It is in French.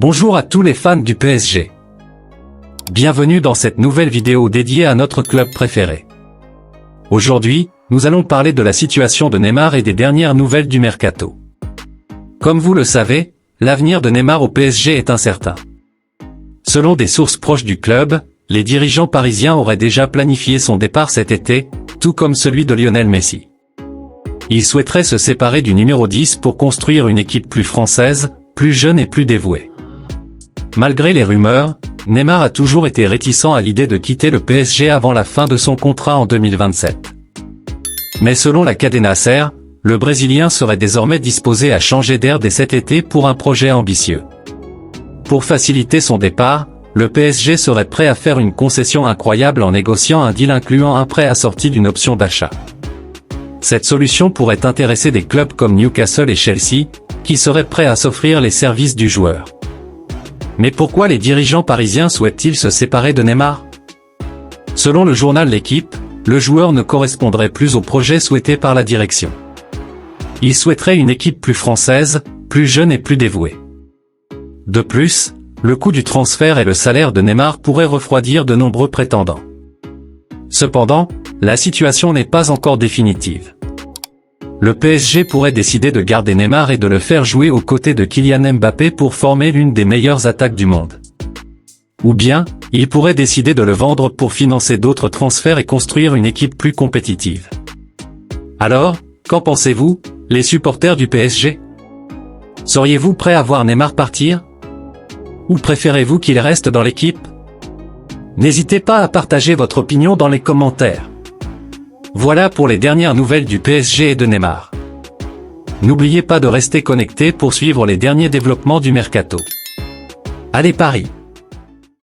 Bonjour à tous les fans du PSG. Bienvenue dans cette nouvelle vidéo dédiée à notre club préféré. Aujourd'hui, nous allons parler de la situation de Neymar et des dernières nouvelles du mercato. Comme vous le savez, l'avenir de Neymar au PSG est incertain. Selon des sources proches du club, les dirigeants parisiens auraient déjà planifié son départ cet été, tout comme celui de Lionel Messi. Il souhaiterait se séparer du numéro 10 pour construire une équipe plus française, plus jeune et plus dévouée. Malgré les rumeurs, Neymar a toujours été réticent à l'idée de quitter le PSG avant la fin de son contrat en 2027. Mais selon la Cadena Ser, le Brésilien serait désormais disposé à changer d'air dès cet été pour un projet ambitieux. Pour faciliter son départ, le PSG serait prêt à faire une concession incroyable en négociant un deal incluant un prêt assorti d'une option d'achat. Cette solution pourrait intéresser des clubs comme Newcastle et Chelsea, qui seraient prêts à s'offrir les services du joueur. Mais pourquoi les dirigeants parisiens souhaitent-ils se séparer de Neymar? Selon le journal L'Équipe, le joueur ne correspondrait plus au projet souhaité par la direction. Il souhaiterait une équipe plus française, plus jeune et plus dévouée. De plus, le coût du transfert et le salaire de Neymar pourraient refroidir de nombreux prétendants. Cependant, la situation n'est pas encore définitive. Le PSG pourrait décider de garder Neymar et de le faire jouer aux côtés de Kylian Mbappé pour former l'une des meilleures attaques du monde. Ou bien, il pourrait décider de le vendre pour financer d'autres transferts et construire une équipe plus compétitive. Alors, qu'en pensez-vous, les supporters du PSG? Seriez-vous prêts à voir Neymar partir? Ou préférez-vous qu'il reste dans l'équipe? N'hésitez pas à partager votre opinion dans les commentaires. Voilà pour les dernières nouvelles du PSG et de Neymar. N'oubliez pas de rester connecté pour suivre les derniers développements du mercato. Allez Paris!